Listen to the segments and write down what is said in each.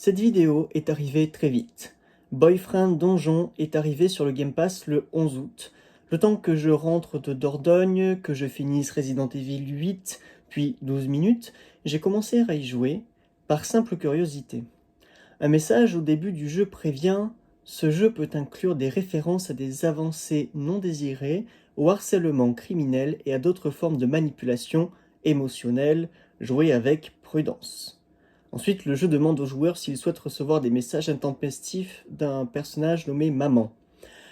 Cette vidéo est arrivée très vite. Boyfriend Donjon est arrivé sur le Game Pass le 11 août. Le temps que je rentre de Dordogne, que je finisse Resident Evil 8, puis 12 minutes, j'ai commencé à y jouer, par simple curiosité. Un message au début du jeu prévient « Ce jeu peut inclure des références à des avancées non désirées, au harcèlement criminel et à d'autres formes de manipulation émotionnelle. Jouez avec prudence. » Ensuite, le jeu demande aux joueurs s'ils souhaitent recevoir des messages intempestifs d'un personnage nommé Maman.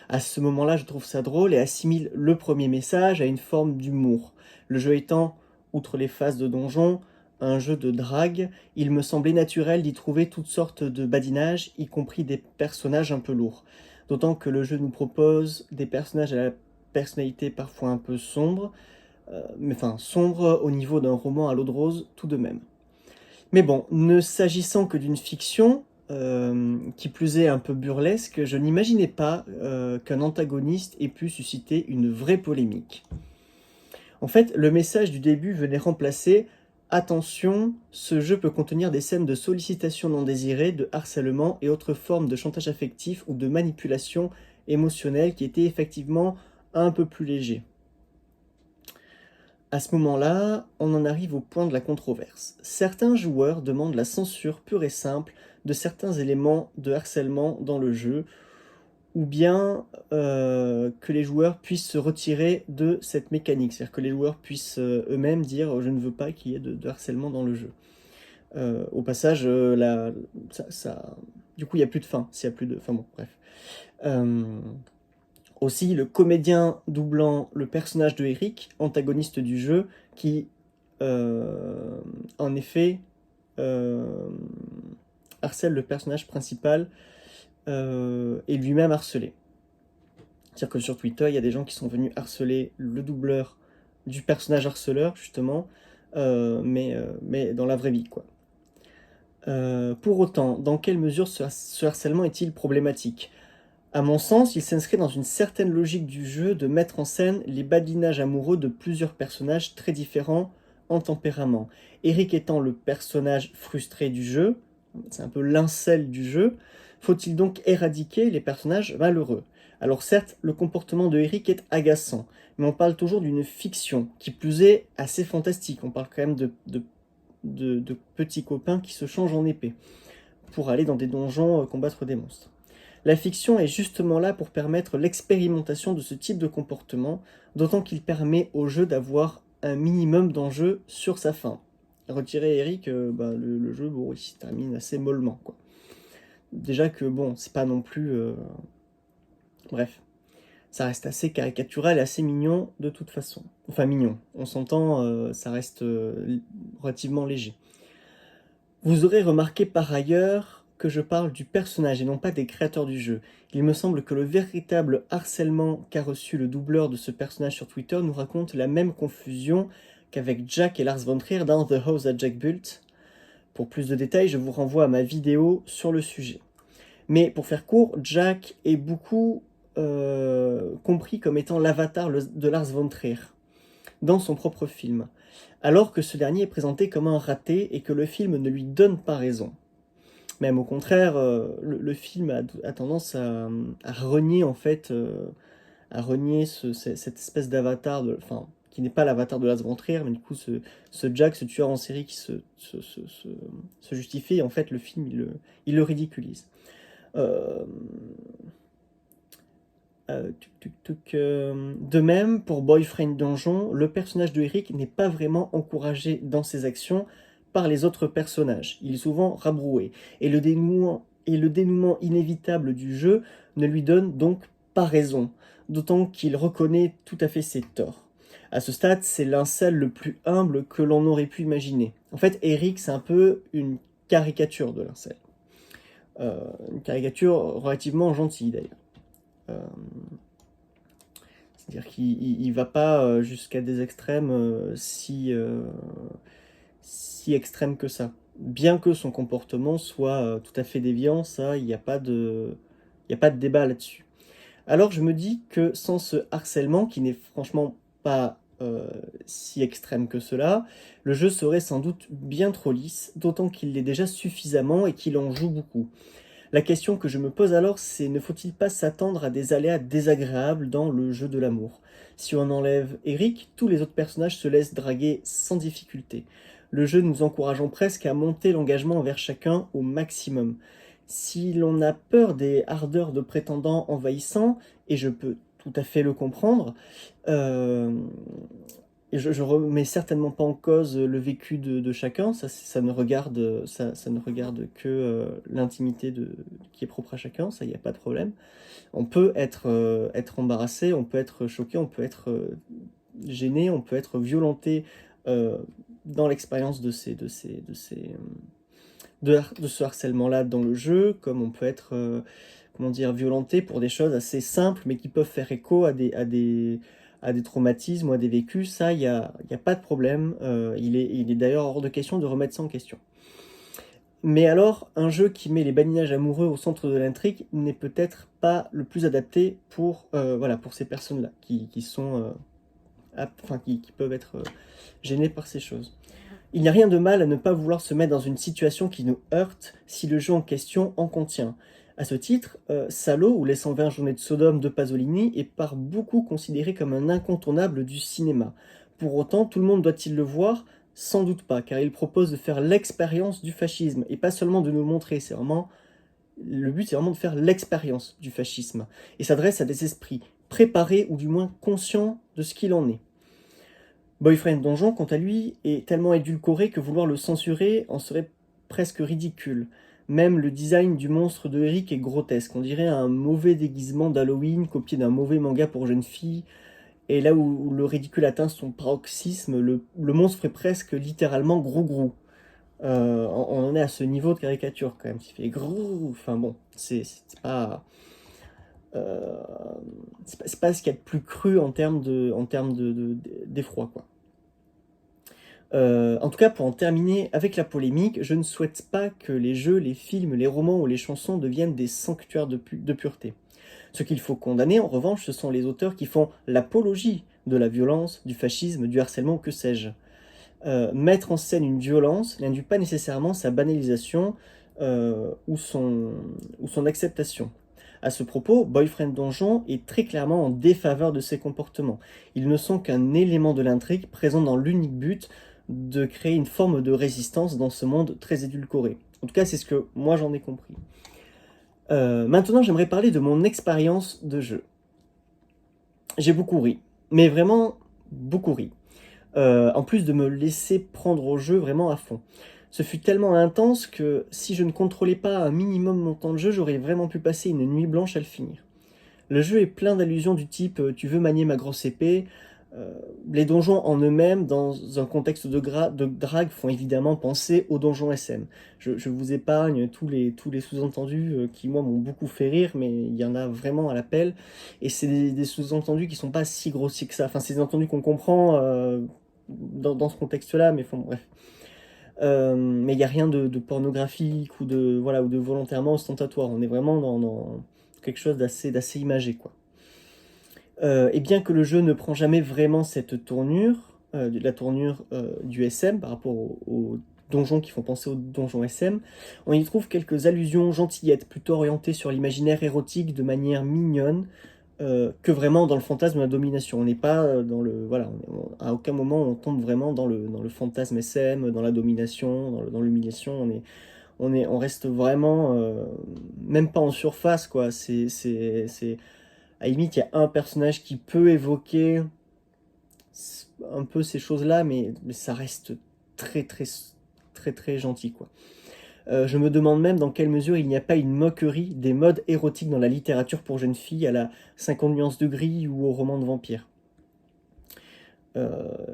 À ce moment-là, je trouve ça drôle et assimile le premier message à une forme d'humour. Le jeu étant, outre les phases de donjon, un jeu de drague, il me semblait naturel d'y trouver toutes sortes de badinages, y compris des personnages un peu lourds. D'autant que le jeu nous propose des personnages à la personnalité parfois un peu sombre, sombre au niveau d'un roman à l'eau de rose tout de même. Mais bon, ne s'agissant que d'une fiction, qui plus est un peu burlesque, je n'imaginais pas qu'un antagoniste ait pu susciter une vraie polémique. En fait, le message du début venait remplacer « Attention, ce jeu peut contenir des scènes de sollicitation non désirée, de harcèlement et autres formes de chantage affectif ou de manipulation émotionnelle qui étaient effectivement un peu plus légers. » À ce moment-là, on en arrive au point de la controverse. Certains joueurs demandent la censure pure et simple de certains éléments de harcèlement dans le jeu, ou bien que les joueurs puissent se retirer de cette mécanique, c'est-à-dire que les joueurs puissent eux-mêmes dire « je ne veux pas qu'il y ait de harcèlement dans le jeu ». Au passage, du coup, il n'y a plus de fin, s'il n'y a plus de... Enfin bon, bref. Aussi, le comédien doublant le personnage de Eric, antagoniste du jeu, qui, en effet, harcèle le personnage principal et lui-même harcelé. C'est-à-dire que sur Twitter, il y a des gens qui sont venus harceler le doubleur du personnage harceleur, justement, mais dans la vraie vie, quoi. Pour autant, dans quelle mesure ce harcèlement est-il problématique ? À mon sens, il s'inscrit dans une certaine logique du jeu de mettre en scène les badinages amoureux de plusieurs personnages très différents en tempérament. Eric étant le personnage frustré du jeu, c'est un peu l'incel du jeu, faut-il donc éradiquer les personnages malheureux ? Alors certes, le comportement de Eric est agaçant, mais on parle toujours d'une fiction, qui plus est assez fantastique. On parle quand même de petits copains qui se changent en épée pour aller dans des donjons combattre des monstres. La fiction est justement là pour permettre l'expérimentation de ce type de comportement, d'autant qu'il permet au jeu d'avoir un minimum d'enjeu sur sa fin. Retirer Eric, le jeu, bon, il se termine assez mollement, quoi. Déjà que, bon, c'est pas non plus... Bref, ça reste assez caricatural et assez mignon de toute façon. Enfin, mignon, on s'entend, ça reste relativement léger. Vous aurez remarqué par ailleurs que je parle du personnage et non pas des créateurs du jeu. Il me semble que le véritable harcèlement qu'a reçu le doubleur de ce personnage sur Twitter nous raconte la même confusion qu'avec Jack et Lars von Trier dans The House that Jack Built. Pour plus de détails, je vous renvoie à ma vidéo sur le sujet. Mais pour faire court, Jack est beaucoup compris comme étant l'avatar de Lars von Trier dans son propre film, alors que ce dernier est présenté comme un raté et que le film ne lui donne pas raison. Même au contraire, le film a tendance à renier en fait, cette espèce d'avatar, qui n'est pas l'avatar de Lars von Trier, mais du coup ce Jack, ce tueur en série qui se justifie, et en fait le film il le ridiculise. De même, pour Boyfriend Donjon, le personnage de Eric n'est pas vraiment encouragé dans ses actions par les autres personnages. Il est souvent rabroué. Et le dénouement inévitable du jeu ne lui donne donc pas raison, d'autant qu'il reconnaît tout à fait ses torts. À ce stade, c'est l'incel le plus humble que l'on aurait pu imaginer. En fait, Eric, c'est un peu une caricature de l'incel. Une caricature relativement gentille, d'ailleurs. C'est-à-dire qu'il va pas jusqu'à des extrêmes si extrêmes que ça. Bien que son comportement soit tout à fait déviant, ça, il n'y a pas de débat là-dessus. Alors je me dis que sans ce harcèlement, qui n'est franchement pas si extrême que cela, le jeu serait sans doute bien trop lisse, d'autant qu'il l'est déjà suffisamment et qu'il en joue beaucoup. La question que je me pose alors, c'est ne faut-il pas s'attendre à des aléas désagréables dans le jeu de l'amour? Si on enlève Eric, tous les autres personnages se laissent draguer sans difficulté, le jeu nous encourageant presque à monter l'engagement envers chacun au maximum. Si l'on a peur des ardeurs de prétendants envahissants, et je peux tout à fait le comprendre, euh, et je remets certainement pas en cause le vécu de chacun, ça ne regarde, ça ne regarde que l'intimité qui est propre à chacun, ça, il n'y a pas de problème. On peut être embarrassé, on peut être choqué, on peut être gêné, on peut être violenté euh, dans l'expérience de ce harcèlement-là dans le jeu, comme on peut être comment dire, violenté pour des choses assez simples, mais qui peuvent faire écho à des traumatismes ou à des vécus. Ça, il y a pas de problème. Il est d'ailleurs hors de question de remettre ça en question. Mais alors, un jeu qui met les badinages amoureux au centre de l'intrigue n'est peut-être pas le plus adapté voilà, pour ces personnes-là, qui sont, qui peuvent être gênées par ces choses. Il n'y a rien de mal à ne pas vouloir se mettre dans une situation qui nous heurte si le jeu en question en contient. À ce titre, Salo ou Les 120 journées de Sodome de Pasolini est par beaucoup considéré comme un incontournable du cinéma. Pour autant, tout le monde doit-il le voir? Sans doute pas, car il propose de faire l'expérience du fascisme, et pas seulement de nous le montrer, le but c'est vraiment de faire l'expérience du fascisme, et s'adresse à des esprits préparés ou du moins conscients de ce qu'il en est. Boyfriend Donjon, quant à lui, est tellement édulcoré que vouloir le censurer en serait presque ridicule. Même le design du monstre de Eric est grotesque. On dirait un mauvais déguisement d'Halloween copié d'un mauvais manga pour jeunes filles. Et là où le ridicule atteint son paroxysme, le monstre fait presque littéralement grou-grou. On en est à ce niveau de caricature quand même, qui fait grou. Enfin bon, c'est pas. Euh, c'est pas ce qu'il y a de plus cru en termes d'effroi, quoi. En tout cas, pour en terminer avec la polémique, je ne souhaite pas que les jeux, les films, les romans ou les chansons deviennent des sanctuaires de pureté. Ce qu'il faut condamner, en revanche, ce sont les auteurs qui font l'apologie de la violence, du fascisme, du harcèlement, que sais-je. Mettre en scène une violence n'induit pas nécessairement sa banalisation ou son acceptation. À ce propos, Boyfriend Donjon est très clairement en défaveur de ces comportements. Ils ne sont qu'un élément de l'intrigue présent dans l'unique but de créer une forme de résistance dans ce monde très édulcoré. En tout cas, c'est ce que moi j'en ai compris. Maintenant, j'aimerais parler de mon expérience de jeu. J'ai beaucoup ri, mais vraiment beaucoup ri. En plus de me laisser prendre au jeu vraiment à fond. Ce fut tellement intense que si je ne contrôlais pas un minimum mon temps de jeu, j'aurais vraiment pu passer une nuit blanche à le finir. Le jeu est plein d'allusions du type tu veux manier ma grosse épée. Les donjons en eux-mêmes, dans un contexte de drague, font évidemment penser aux donjons SM. Je vous épargne tous les sous-entendus qui, moi, m'ont beaucoup fait rire, mais il y en a vraiment à l'appel. Et c'est des sous-entendus qui sont pas si grossiers que ça. Enfin, c'est des entendus qu'on comprend dans ce contexte-là, mais bon, bref. Mais il n'y a rien de pornographique ou de volontairement ostentatoire. On est vraiment dans quelque chose d'assez imagé, quoi. Et bien que le jeu ne prend jamais vraiment cette tournure, la tournure du SM par rapport aux donjons qui font penser aux donjons SM, on y trouve quelques allusions gentillettes, plutôt orientées sur l'imaginaire érotique de manière mignonne, que vraiment dans le fantasme de la domination. On n'est pas dans le... Voilà, à aucun moment on tombe vraiment dans le fantasme SM, dans la domination, dans l'humiliation. On reste vraiment... même pas en surface, quoi. À la limite, il y a un personnage qui peut évoquer un peu ces choses-là, mais ça reste très, très, très, très gentil, quoi. Je me demande même dans quelle mesure il n'y a pas une moquerie des modes érotiques dans la littérature pour jeunes filles à la 50 nuances de gris ou au roman de vampire.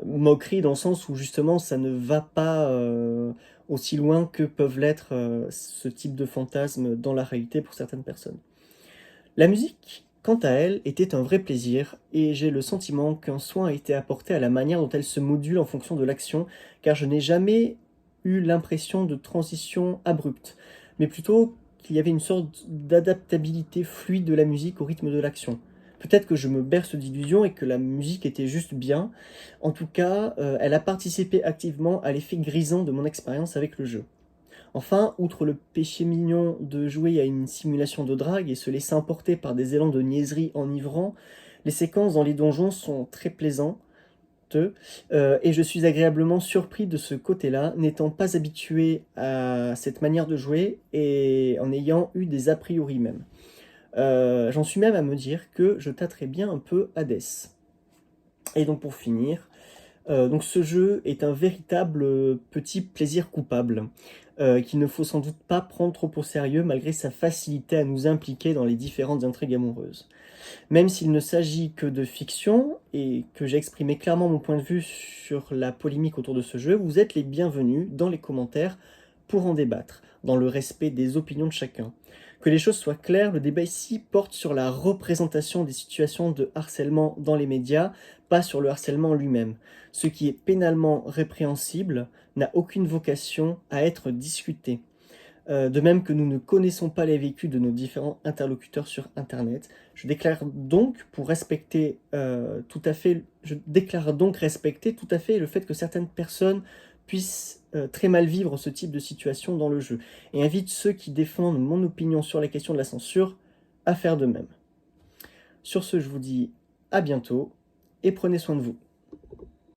Moquerie dans le sens où justement ça ne va pas aussi loin que peuvent l'être ce type de fantasme dans la réalité pour certaines personnes. La musique, quant à elle, était un vrai plaisir, et j'ai le sentiment qu'un soin a été apporté à la manière dont elle se module en fonction de l'action, car je n'ai jamais eu l'impression de transition abrupte, mais plutôt qu'il y avait une sorte d'adaptabilité fluide de la musique au rythme de l'action. Peut-être que je me berce d'illusions et que la musique était juste bien. En tout cas, elle a participé activement à l'effet grisant de mon expérience avec le jeu. Enfin, outre le péché mignon de jouer à une simulation de drague et se laisser emporter par des élans de niaiserie enivrants, les séquences dans les donjons sont très plaisantes, et je suis agréablement surpris de ce côté-là, n'étant pas habitué à cette manière de jouer et en ayant eu des a priori même. J'en suis même à me dire que je tâterais bien un peu Hades. Et donc pour finir, donc ce jeu est un véritable petit plaisir coupable, qu'il ne faut sans doute pas prendre trop au sérieux malgré sa facilité à nous impliquer dans les différentes intrigues amoureuses. Même s'il ne s'agit que de fiction, et que j'ai exprimé clairement mon point de vue sur la polémique autour de ce jeu, vous êtes les bienvenus dans les commentaires pour en débattre, dans le respect des opinions de chacun. Que les choses soient claires, le débat ici porte sur la représentation des situations de harcèlement dans les médias, pas sur le harcèlement lui-même. Ce qui est pénalement répréhensible n'a aucune vocation à être discuté. De même que nous ne connaissons pas les vécus de nos différents interlocuteurs sur Internet, je déclare donc respecter tout à fait le fait que certaines personnes puissent très mal vivre ce type de situation dans le jeu, et invite ceux qui défendent mon opinion sur la question de la censure à faire de même. Sur ce, je vous dis à bientôt, et prenez soin de vous.